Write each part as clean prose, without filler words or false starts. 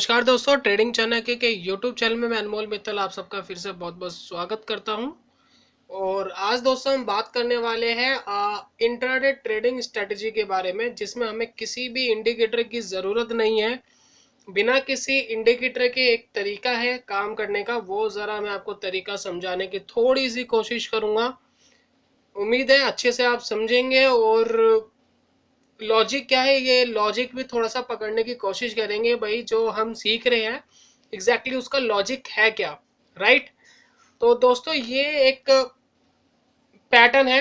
नमस्कार दोस्तों, trading channel के यूट्यूब चैनल में मैं अनमोल मित्तल आप सबका फिर से बहुत बहुत स्वागत करता हूं। और आज दोस्तों हम बात करने वाले हैं इंट्राडे ट्रेडिंग स्ट्रेटजी के बारे में, जिसमें हमें किसी भी इंडिकेटर की ज़रूरत नहीं है। बिना किसी इंडिकेटर के एक तरीका है काम करने का, वो ज़रा मैं आपको तरीका समझाने की थोड़ी सी कोशिश करूँगा। उम्मीद है अच्छे से आप समझेंगे और लॉजिक क्या है ये लॉजिक भी थोड़ा सा पकड़ने की कोशिश करेंगे भाई, जो हम सीख रहे हैं एग्जैक्टली उसका लॉजिक है क्या। राइट। तो दोस्तों ये एक पैटर्न है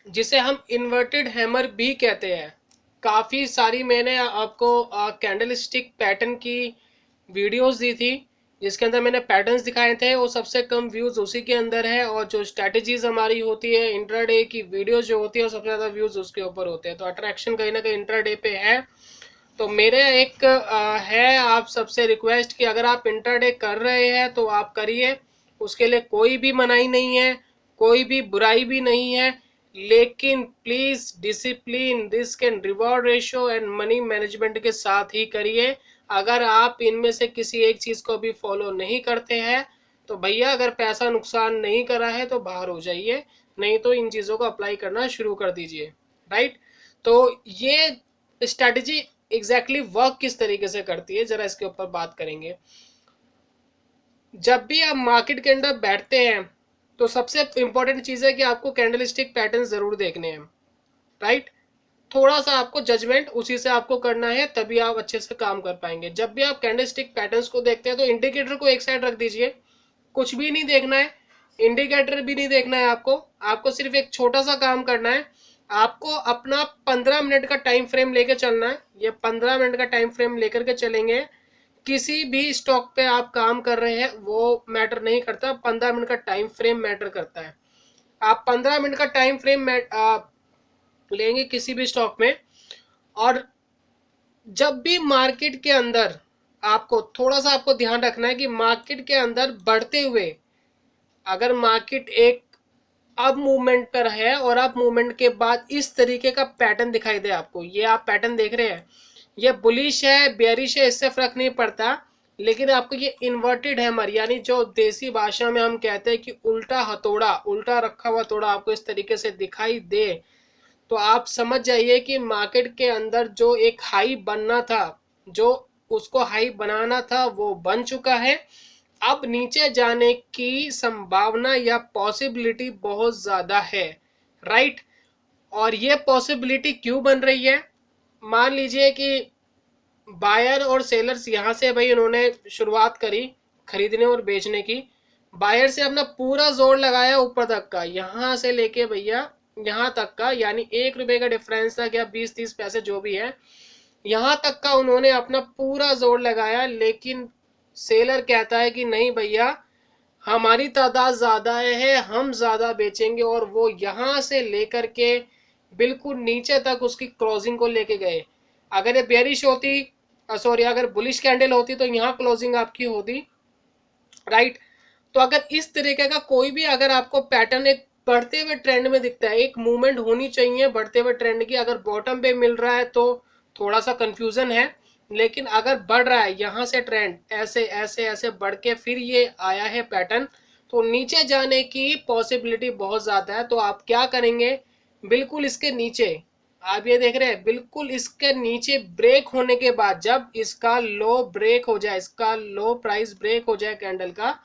जिसे हम इन्वर्टेड हैमर भी कहते हैं। काफ़ी सारी मैंने आपको कैंडल स्टिक पैटर्न की वीडियोस दी थी, जिसके अंदर मैंने पैटर्न्स दिखाए थे। वो सबसे कम व्यूज़ उसी के अंदर है, और जो स्ट्रैटेजीज हमारी होती है इंट्राडे की वीडियोस जो होती है वो सबसे ज़्यादा व्यूज़ उसके ऊपर होते हैं। तो अट्रैक्शन कहीं ना कहीं इंट्राडे पे है। तो मेरे एक है आप सबसे रिक्वेस्ट कि अगर आप इंट्राडे कर रहे हैं तो आप करिए, उसके लिए कोई भी मनाही नहीं है, कोई भी बुराई भी नहीं है। लेकिन please discipline, risk and reward ratio and money management के साथ ही करिए। अगर आप इनमें से किसी एक चीज को भी फॉलो नहीं करते हैं तो भैया, अगर पैसा नुकसान नहीं करा है तो बाहर हो जाइए, नहीं तो इन चीजों को अप्लाई करना शुरू कर दीजिए। राइट। तो ये स्ट्रैटेजी एग्जैक्टली वर्क किस तरीके से करती है, जरा इसके ऊपर बात करेंगे। जब भी आप मार्केट के अंदर बैठते हैं तो सबसे इंपॉर्टेंट चीज है कि आपको कैंडल स्टिक पैटर्न जरूर देखने हैं। राइट। थोड़ा सा आपको जजमेंट उसी से आपको करना है, तभी आप अच्छे से काम कर पाएंगे। जब भी आप कैंडल स्टिक पैटर्न्स को देखते हैं तो इंडिकेटर को एक साइड रख दीजिए, कुछ भी नहीं देखना है, इंडिकेटर भी नहीं देखना है। आपको आपको सिर्फ एक छोटा सा काम करना है। आपको अपना 15 मिनट का टाइम फ्रेम लेके चलना है। ये 15 मिनट का टाइम फ्रेम लेकर के चलेंगे। किसी भी स्टॉक पे आप काम कर रहे हैं वो मैटर नहीं करता, 15 मिनट का टाइम फ्रेम मैटर करता है। आप 15 मिनट का टाइम फ्रेम लेंगे किसी भी स्टॉक में, और जब भी मार्केट के अंदर आपको थोड़ा सा आपको ध्यान रखना है कि मार्केट के अंदर बढ़ते हुए, अगर मार्केट एक अप मूवमेंट पर है और अप मूवमेंट के बाद इस तरीके का पैटर्न दिखाई दे आपको, ये आप पैटर्न देख रहे हैं, ये बुलिश है बेयरिश है इससे फर्क नहीं पड़ता। लेकिन आपको ये इन्वर्टेड हैमर, यानी जो देसी भाषा में हम कहते हैं कि उल्टा हथौड़ा, उल्टा रखा हुआ हथौड़ा आपको इस तरीके से दिखाई दे, तो आप समझ जाइए कि मार्केट के अंदर जो एक हाई बनना था, जो उसको हाई बनाना था, वो बन चुका है। अब नीचे जाने की संभावना या पॉसिबिलिटी बहुत ज्यादा है। राइट। और ये पॉसिबिलिटी क्यों बन रही है? मान लीजिए कि बायर और सेलर्स यहाँ से भाई उन्होंने शुरुआत करी खरीदने और बेचने की। बायर से अपना पूरा जोर लगाया ऊपर तक का, यहाँ से लेके भैया यहाँ तक का, यानी 1 रुपए का डिफरेंस था क्या, 20-30 पैसे जो भी है, यहाँ तक का उन्होंने अपना पूरा जोर लगाया। लेकिन सेलर कहता है कि नहीं भैया, हमारी तादाद ज्यादा है, हम ज्यादा बेचेंगे, और वो यहाँ से लेकर के बिल्कुल नीचे तक उसकी क्लोजिंग को लेके गए। अगर ये बेरिश होती, सॉरी, अगर बुलिश कैंडल होती तो यहाँ क्लोजिंग आपकी होती। राइट। तो अगर इस तरीके का कोई भी अगर आपको पैटर्न एक बढ़ते हुए ट्रेंड में दिखता है, एक मूवमेंट होनी चाहिए बढ़ते हुए ट्रेंड की, अगर बॉटम पे मिल रहा है तो थोड़ा सा कंफ्यूजन है। लेकिन अगर बढ़ रहा है यहाँ से ट्रेंड ऐसे ऐसे ऐसे बढ़ के फिर ये आया है पैटर्न, तो नीचे जाने की पॉसिबिलिटी बहुत ज्यादा है। तो आप क्या करेंगे, बिल्कुल इसके नीचे, आप ये देख रहे हैं, बिल्कुल इसके नीचे ब्रेक होने के बाद, जब इसका लो ब्रेक हो जाए, इसका लो प्राइस ब्रेक हो जाए कैंडल का,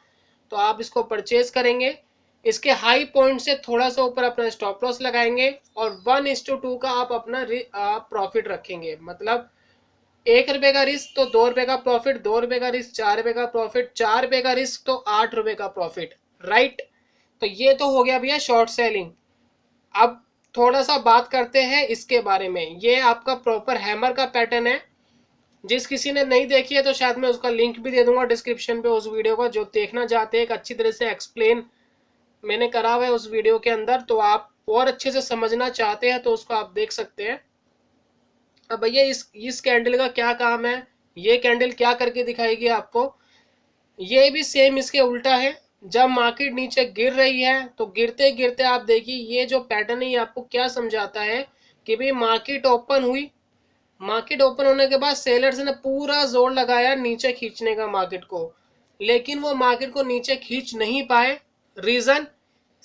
तो आप इसको परचेज करेंगे। इसके हाई पॉइंट से थोड़ा सा ऊपर अपना स्टॉप लॉस लगाएंगे, और 1:2 का आप अपना प्रॉफिट रखेंगे। मतलब 1 रुपए का रिस्क तो 2 रुपए का प्रॉफिट, 2 रुपए का रिस्क 4 रुपए का प्रॉफिट, 4 रुपए का रिस्क तो 8 रुपए का प्रॉफिट। राइट। तो ये तो हो गया भैया शॉर्ट सेलिंग। अब थोड़ा सा बात करते हैं इसके बारे में। ये आपका प्रॉपर हैमर का पैटर्न है। जिस किसी ने नहीं देखी है तो शायद मैं उसका लिंक भी दे दूंगा डिस्क्रिप्शन पे उस वीडियो का, जो देखना चाहते हैं एक अच्छी तरह से एक्सप्लेन मैंने करा हुआ है उस वीडियो के अंदर। तो आप और अच्छे से समझना चाहते हैं तो उसको आप देख सकते हैं। अब भैया इस कैंडल का क्या काम है, ये कैंडल क्या करके दिखाएगी आपको? ये भी सेम इसके उल्टा है। जब मार्केट नीचे गिर रही है तो गिरते गिरते आप देखिए ये जो पैटर्न है ये आपको क्या समझाता है कि भाई मार्केट ओपन हुई, मार्केट ओपन होने के बाद सेलर्स ने पूरा जोर लगाया नीचे खींचने का मार्केट को, लेकिन वो मार्केट को नीचे खींच नहीं पाए। रीजन,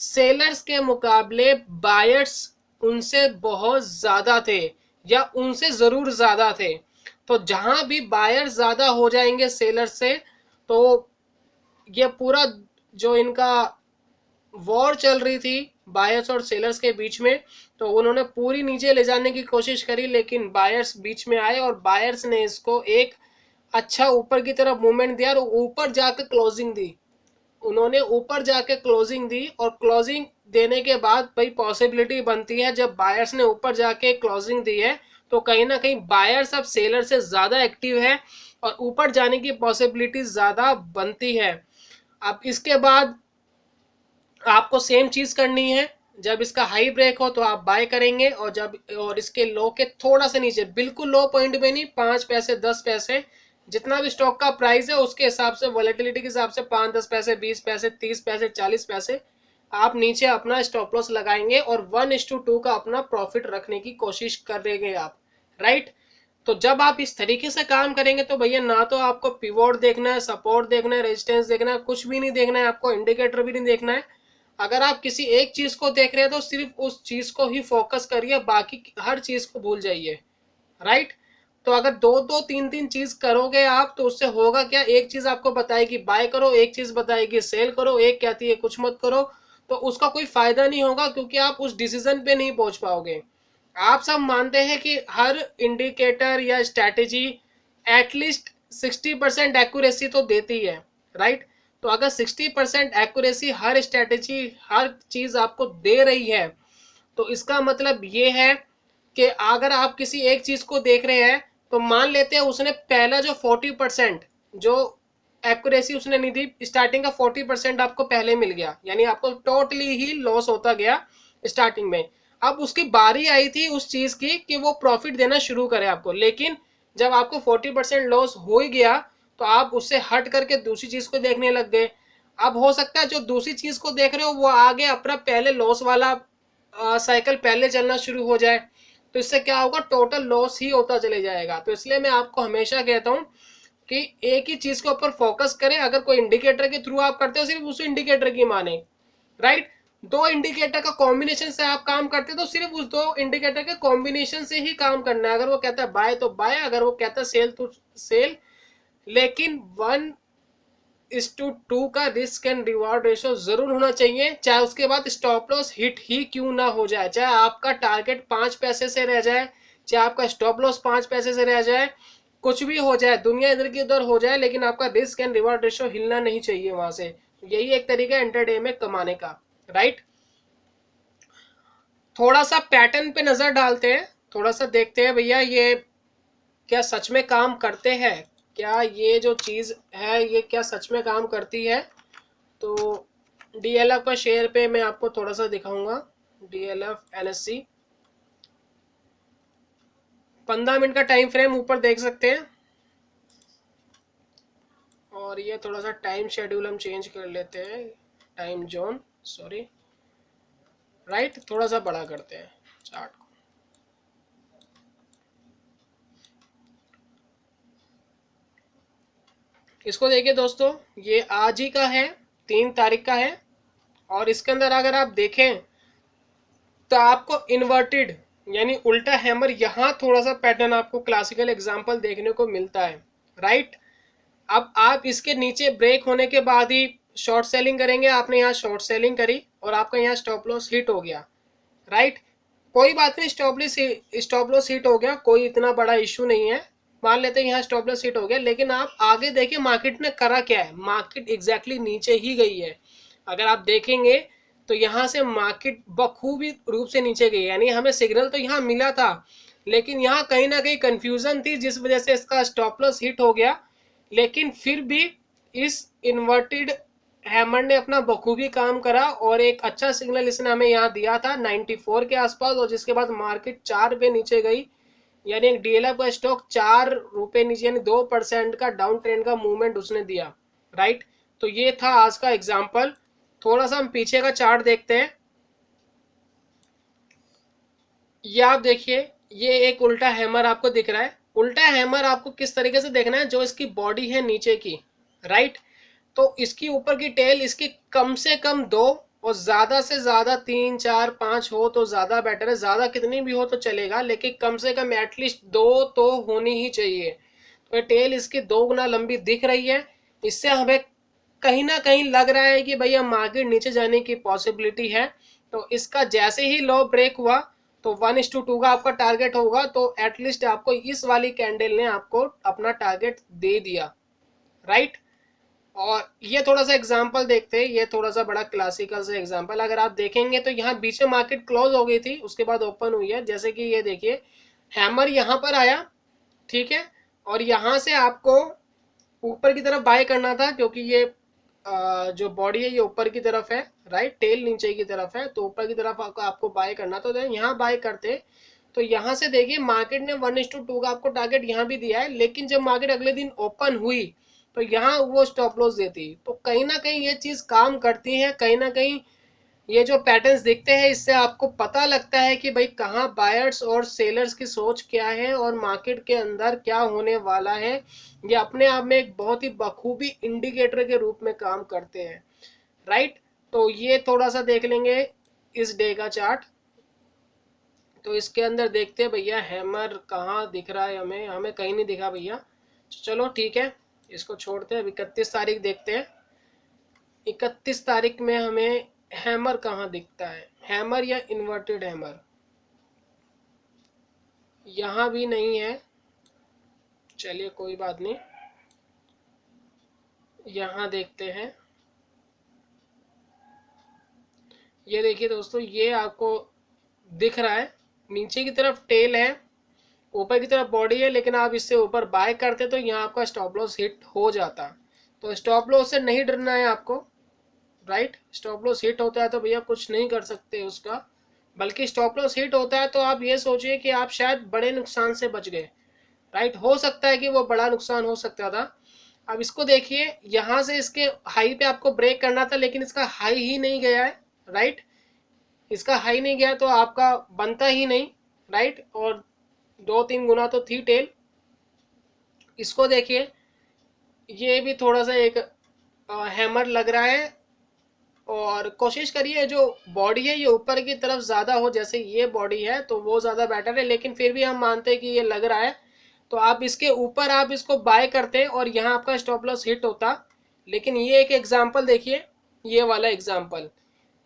सेलर्स के मुकाबले बायर्स उनसे बहुत ज्यादा थे, या उनसे जरूर ज्यादा थे। तो जहां भी बायर्स ज्यादा हो जाएंगे सेलर से, तो ये पूरा जो इनका वॉर चल रही थी बायर्स और सेलर्स के बीच में, तो उन्होंने पूरी नीचे ले जाने की कोशिश करी, लेकिन बायर्स बीच में आए और बायर्स ने इसको एक अच्छा ऊपर की तरफ मूवमेंट दिया और ऊपर जाकर क्लोजिंग दी। उन्होंने ऊपर जाके क्लोजिंग दी, और क्लोजिंग देने के बाद भाई पॉसिबिलिटी बनती है, जब बायर्स ने ऊपर जाके क्लोजिंग दी है तो कहीं ना कहीं बायर्स अब सेलर से ज्यादा एक्टिव है और ऊपर जाने की पॉसिबिलिटी ज्यादा बनती है। अब इसके बाद आपको सेम चीज करनी है, जब इसका हाई ब्रेक हो तो आप बाय करेंगे, और इसके लो के थोड़ा सा नीचे, बिल्कुल लो पॉइंट में नहीं, 5 पैसे 10 पैसे जितना भी स्टॉक का प्राइस है उसके हिसाब से, वॉलेटिलिटी के हिसाब से 5 10 पैसे 20 पैसे 30 पैसे 40 पैसे आप नीचे अपना स्टॉप लॉस लगाएंगे और 1:2 का अपना प्रॉफिट रखने की कोशिश करेंगे आप, राइट। तो जब आप इस तरीके से काम करेंगे तो भैया ना तो आपको पिवोट देखना है, सपोर्ट देखना है, रेजिस्टेंस देखना है, कुछ भी नहीं देखना है आपको, इंडिकेटर भी नहीं देखना है। अगर आप किसी एक चीज को देख रहे हैं तो सिर्फ उस चीज को ही फोकस करिए, बाकी हर चीज को भूल जाइए, राइट। तो अगर दो दो तीन तीन चीज करोगे आप तो उससे होगा क्या, एक चीज आपको बताएगी बाय करो, एक चीज बताएगी सेल करो, एक कहती है कुछ मत करो, तो उसका कोई फायदा नहीं होगा, क्योंकि आप उस डिसीजन पे नहीं पहुंच पाओगे। आप सब मानते हैं कि हर इंडिकेटर या स्ट्रैटेजी एटलीस्ट 60% एक्यूरेसी तो देती है, राइट। तो अगर 60% एक्यूरेसी हर स्ट्रैटेजी, हर चीज आपको दे रही है, तो इसका मतलब ये है कि अगर आप किसी एक चीज को देख रहे हैं, तो मान लेते हैं उसने पहला जो 40% जो एक्यूरेसी उसने नहीं दी, स्टार्टिंग का 40% आपको पहले मिल गया, यानी आपको टोटली ही लॉस होता गया स्टार्टिंग में। अब उसकी बारी आई थी उस चीज की कि वो प्रॉफिट देना शुरू करे आपको, लेकिन जब आपको 40% लॉस हो ही गया तो आप उससे हट करके दूसरी चीज को देखने लग गए। अब हो सकता है जो दूसरी चीज को देख रहे हो वो आगे अपना पहले लॉस वाला साइकिल पहले चलना शुरू हो जाए, तो इससे क्या होगा, टोटल लॉस ही होता चले जाएगा। तो इसलिए मैं आपको हमेशा कहता हूं कि एक ही चीज के ऊपर फोकस करें। अगर कोई इंडिकेटर के थ्रू आप करते हो सिर्फ उस इंडिकेटर की माने, राइट। दो इंडिकेटर का कॉम्बिनेशन से आप काम करते हो तो सिर्फ उस दो इंडिकेटर के कॉम्बिनेशन से ही काम करना है। अगर वो कहता है बाय तो बाय, अगर वो कहता है सेल तो सेल, लेकिन 1:2 का रिस्क एंड रिवॉर्ड रेशो जरूर होना चाहिए, चाहे उसके बाद स्टॉप लॉस हिट ही क्यों ना हो जाए, चाहे आपका टारगेट 5 पैसे से रह जाए, चाहे आपका स्टॉप लॉस 5 पैसे से रह जाए, कुछ भी हो जाए, दुनिया इधर की उधर हो जाए, लेकिन आपका रिस्क एंड रिवॉर्ड रेशो हिलना नहीं चाहिए वहां से। यही एक तरीका है इंटरडे में कमाने का, राइट। थोड़ा सा पैटर्न पे नजर डालते हैं, थोड़ा सा देखते हैं भैया ये क्या सच में काम करते हैं, क्या ये जो चीज है ये क्या सच में काम करती है। तो डीएलएफ का शेयर पे मैं आपको थोड़ा सा दिखाऊंगा। डीएलएफ एनएससी 15 मिनट का टाइम फ्रेम ऊपर देख सकते हैं, और ये थोड़ा सा टाइम शेड्यूल हम चेंज कर लेते हैं, टाइम जोन, सॉरी, राइट, थोड़ा सा बड़ा करते हैं चार्ट को। इसको देखिए दोस्तों, ये आज ही का है, 3 तारीख का है, और इसके अंदर अगर आप देखें तो आपको इन्वर्टेड यानी उल्टा हैमर, यहाँ थोड़ा सा पैटर्न आपको क्लासिकल एग्जांपल देखने को मिलता है, राइट। अब आप इसके नीचे ब्रेक होने के बाद ही शॉर्ट सेलिंग करेंगे, आपने यहाँ शॉर्ट सेलिंग करी और आपका यहाँ स्टॉप लॉस हिट हो गया, राइट। कोई बात नहीं, स्टॉप लॉस हिट हो गया, कोई इतना बड़ा इशू नहीं है, मान लेते हैं यहाँ स्टॉप लॉस हिट हो गया, लेकिन आप आगे देखिए मार्केट ने करा क्या है, मार्केट एग्जैक्टली नीचे ही गई है। अगर आप देखेंगे तो यहाँ से मार्केट बखूबी रूप से नीचे गई, यानी हमें सिग्नल तो यहाँ मिला था, लेकिन यहाँ कहीं ना कहीं कंफ्यूजन थी जिस वजह से इसका स्टॉप लॉस हिट हो गया। लेकिन फिर भी इस इन्वर्टेड हैमर ने अपना बखूबी काम करा और एक अच्छा सिग्नल इसने हमें यहाँ दिया था 94 के आसपास, और जिसके बाद मार्केट 4 रुपये नीचे गई, यानी एक डीएलएफ का स्टॉक 4 रुपये नीचे, यानी 2% का डाउन ट्रेंड का मूवमेंट उसने दिया, राइट। तो ये था आज का एग्जाम्पल। थोड़ा सा हम पीछे का चार्ट देखते हैं, ये आप देखिए, ये एक उल्टा हैमर आपको दिख रहा है। उल्टा हैमर आपको किस तरीके से देखना है, जो इसकी बॉडी है नीचे की, राइट, तो इसकी ऊपर की टेल इसकी कम से कम दो और ज्यादा से ज्यादा तीन चार पांच हो तो ज्यादा बेटर है। ज्यादा कितनी भी हो तो चलेगा, लेकिन कम से कम एटलीस्ट दो तो होनी ही चाहिए। तो टेल इसकी 2 गुना लंबी दिख रही है। इससे हमें कहीं ना कहीं लग रहा है कि भैया मार्केट नीचे जाने की पॉसिबिलिटी है। तो इसका जैसे ही लो ब्रेक हुआ तो 1:2 का आपका टारगेट होगा, तो एटलीस्ट आपको इस वाली कैंडल ने आपको अपना टारगेट दे दिया, राइट। और ये थोड़ा सा एग्जांपल देखते हैं, ये थोड़ा सा बड़ा क्लासिकल से एग्जांपल। अगर आप देखेंगे तो यहाँ बीच में मार्केट क्लोज हो गई थी, उसके बाद ओपन हुई है। जैसे कि ये देखिए, हैमर यहाँ पर आया, ठीक है, और यहाँ से आपको ऊपर की तरफ बाय करना था, क्योंकि ये जो बॉडी है ये ऊपर की तरफ है, राइट, टेल नीचे की तरफ है, तो ऊपर की तरफ आपको बाय करना था। तो यहाँ बाय करते तो यहाँ से देखिए मार्केट ने 1:2 का आपको टारगेट यहाँ भी दिया है, लेकिन जब मार्केट अगले दिन ओपन हुई तो यहाँ वो स्टॉप लॉस देती। तो कहीं ना कहीं ये चीज काम करती है, कहीं ना कहीं ये जो पैटर्न्स दिखते हैं इससे आपको पता लगता है कि भाई कहाँ बायर्स और सेलर्स की सोच क्या है और मार्केट के अंदर क्या होने वाला है। ये अपने आप में एक बहुत ही बखूबी इंडिकेटर के रूप में काम करते हैं, राइट। तो ये थोड़ा सा देख लेंगे इस डे का चार्ट। तो इसके अंदर देखते हैं भैया हैमर कहाँ दिख रहा है, हमें हमें कहीं नहीं दिखा भैया। चलो ठीक है, इसको छोड़ते हैं। अब 31 तारीख देखते हैं। 31 तारीख में हमें हैमर कहाँ दिखता है, हैमर या इन्वर्टेड हैमर, यहाँ भी नहीं है। चलिए कोई बात नहीं, यहाँ देखते हैं। ये देखिए दोस्तों, ये आपको दिख रहा है, नीचे की तरफ टेल है, ऊपर की तरफ बॉडी है, लेकिन आप इससे ऊपर बाय करते तो यहाँ आपका स्टॉप लॉस हिट हो जाता। तो स्टॉप लॉस से नहीं डरना है आपको, राइट। स्टॉप लॉस हिट होता है तो भैया कुछ नहीं कर सकते उसका, बल्कि स्टॉप लॉस हिट होता है तो आप ये सोचिए कि आप शायद बड़े नुकसान से बच गए, राइट। हो सकता है कि वो बड़ा नुकसान हो सकता था। अब इसको देखिए, यहाँ से इसके हाई पे आपको ब्रेक करना था, लेकिन इसका हाई ही नहीं गया है, राइट। इसका हाई नहीं गया तो आपका बनता ही नहीं, राइट। और 2-3 गुना तो थी टेल। इसको देखिए, ये भी थोड़ा सा एक हैमर लग रहा है। और कोशिश करिए जो बॉडी है ये ऊपर की तरफ ज्यादा हो, जैसे ये बॉडी है तो वो ज्यादा बेटर है, लेकिन फिर भी हम मानते हैं कि ये लग रहा है तो आप इसके ऊपर आप इसको बाय करते और यहाँ आपका स्टॉप लॉस हिट होता। लेकिन ये एक एग्जांपल देखिए, ये वाला एग्जांपल,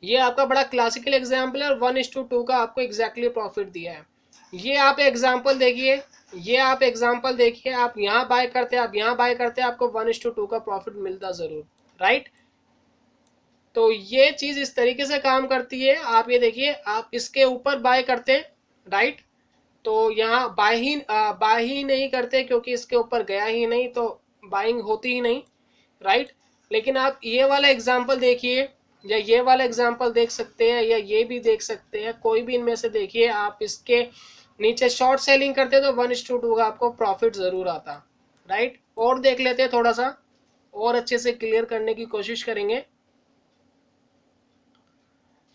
ये आपका बड़ा क्लासिकल एग्जांपल है और 1:2 का आपको एग्जैक्टली प्रॉफिट दिया है। ये आप एग्जांपल देखिए, ये आप एग्जांपल देखिए, आप यहाँ बाय करते आप यहाँ बाय करते आपको 1:2 का प्रॉफिट मिलता जरूर, राइट। तो ये चीज इस तरीके से काम करती है। आप ये देखिए, आप इसके ऊपर बाय करते हैं, राइट, तो यहाँ बाय ही नहीं करते क्योंकि इसके ऊपर गया ही नहीं तो बाइंग होती ही नहीं, राइट। लेकिन आप ये वाला एग्जांपल देखिए, या ये वाला एग्जांपल देख सकते हैं, या ये भी देख सकते हैं, कोई भी इनमें से देखिए, आप इसके नीचे शॉर्ट सेलिंग करते तो 1:2 का आपको प्रॉफिट जरूर आता, राइट। और देख लेते हैं थोड़ा सा, और अच्छे से क्लियर करने की कोशिश करेंगे।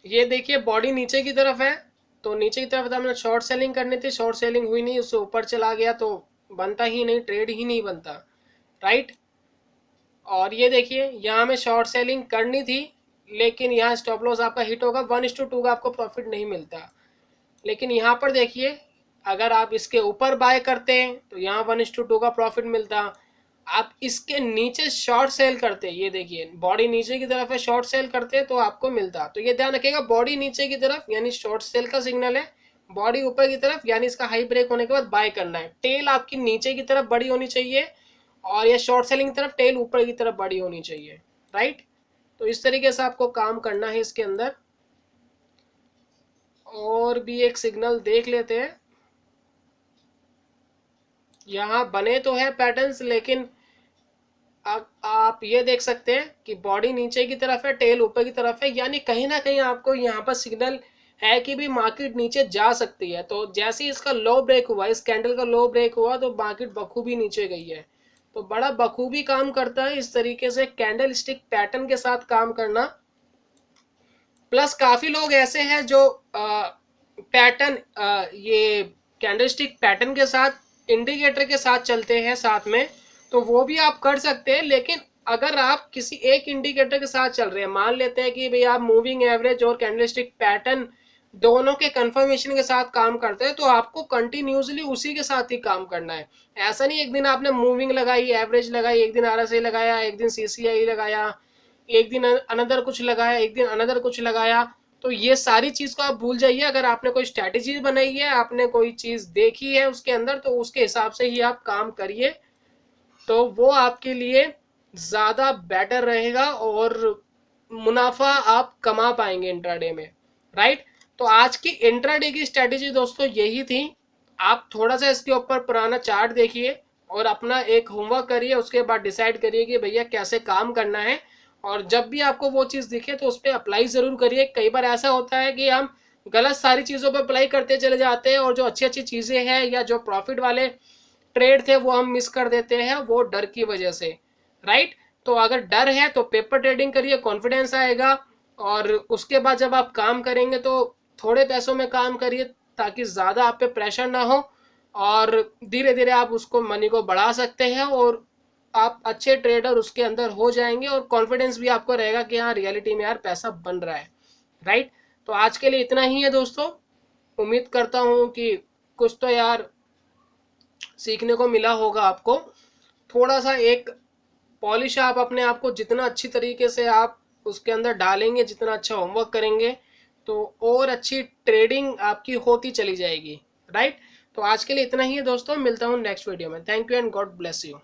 ये देखिए बॉडी नीचे की तरफ है, तो नीचे की तरफ हमने शॉर्ट सेलिंग करनी थी, शॉर्ट सेलिंग हुई नहीं, उससे ऊपर चला गया तो बनता ही नहीं, ट्रेड ही नहीं बनता, राइट। और ये देखिए यहाँ हमें शॉर्ट सेलिंग करनी थी, लेकिन यहाँ स्टॉप लॉस आपका हिट होगा, 1:2 का आपको प्रॉफिट नहीं मिलता। लेकिन यहाँ पर देखिए, अगर आप इसके ऊपर बाय करते हैं तो यहाँ 1:2 का प्रॉफिट मिलता। आप इसके नीचे शॉर्ट सेल करते, ये देखिए बॉडी नीचे की तरफ है, शॉर्ट सेल करते तो आपको मिलता। तो ये ध्यान रखिएगा, बॉडी नीचे की तरफ यानी शॉर्ट सेल का सिग्नल है, बॉडी ऊपर की तरफ यानी इसका हाई ब्रेक होने के बाद बाय करना है। टेल आपकी नीचे की तरफ बड़ी होनी चाहिए और ये शॉर्ट सेलिंग की तरफ टेल ऊपर की तरफ बड़ी होनी चाहिए, राइट। तो इस तरीके से आपको काम करना है इसके अंदर। और भी एक सिग्नल देख लेते हैं, यहाँ बने तो है पैटर्न्स, लेकिन आप ये देख सकते हैं कि बॉडी नीचे की तरफ है, टेल ऊपर की तरफ है, यानी कहीं ना कहीं आपको यहाँ पर सिग्नल है कि भी मार्केट नीचे जा सकती है। तो जैसे ही इसका लो ब्रेक हुआ, इस कैंडल का लो ब्रेक हुआ तो मार्केट बखूबी नीचे गई है। तो बड़ा बखूबी काम करता है इस तरीके से कैंडल स्टिक पैटर्न के साथ काम करना। प्लस काफी लोग ऐसे हैं जो पैटर्न ये कैंडलस्टिक पैटर्न के साथ इंडिकेटर के साथ चलते हैं साथ में, तो वो भी आप कर सकते हैं। लेकिन अगर आप किसी एक इंडिकेटर के साथ चल रहे हैं, मान लेते हैं कि भाई आप मूविंग एवरेज और कैंडलस्टिक पैटर्न दोनों के कंफर्मेशन के साथ काम करते हैं, तो आपको कंटिन्यूसली उसी के साथ ही काम करना है। ऐसा नहीं एक दिन आपने मूविंग लगाई, एवरेज लगाई, एक दिन आरएसआई लगाया, एक दिन सीसीआई लगाया, एक दिन अनदर कुछ लगाया, एक दिन अनदर कुछ लगाया, तो ये सारी चीज को आप भूल जाइए। अगर आपने कोई स्ट्रैटेजी बनाई है, आपने कोई चीज देखी है उसके अंदर, तो उसके हिसाब से ही आप काम करिए, तो वो आपके लिए ज्यादा बेटर रहेगा और मुनाफा आप कमा पाएंगे इंट्राडे में, राइट। तो आज की इंट्राडे की स्ट्रेटेजी दोस्तों यही थी। आप थोड़ा सा इसके ऊपर पुराना चार्ट देखिए और अपना एक होमवर्क करिए, उसके बाद डिसाइड करिए कि भैया कैसे काम करना है, और जब भी आपको वो चीज़ दिखे तो उस पर अप्लाई ज़रूर करिए। कई बार ऐसा होता है कि हम गलत सारी चीज़ों पर अप्लाई करते चले जाते हैं, और जो अच्छी अच्छी चीज़ें हैं या जो प्रॉफिट वाले ट्रेड थे वो हम मिस कर देते हैं, वो डर की वजह से, राइट। तो अगर डर है तो पेपर ट्रेडिंग करिए, कॉन्फिडेंस आएगा, और उसके बाद जब आप काम करेंगे तो थोड़े पैसों में काम करिए, ताकि ज़्यादा आप पे प्रेशर ना हो, और धीरे धीरे आप उसको मनी को बढ़ा सकते हैं, और आप अच्छे ट्रेडर उसके अंदर हो जाएंगे, और कॉन्फिडेंस भी आपको रहेगा कि हाँ रियलिटी में यार पैसा बन रहा है, राइट। तो आज के लिए इतना ही है दोस्तों। उम्मीद करता हूँ कि कुछ तो यार सीखने को मिला होगा आपको। थोड़ा सा एक पॉलिश आप अपने आप को जितना अच्छी तरीके से आप उसके अंदर डालेंगे, जितना अच्छा होमवर्क करेंगे, तो और अच्छी ट्रेडिंग आपकी होती चली जाएगी, राइट। तो आज के लिए इतना ही है दोस्तों, मिलता हूँ नेक्स्ट वीडियो में। Thank you and God bless you.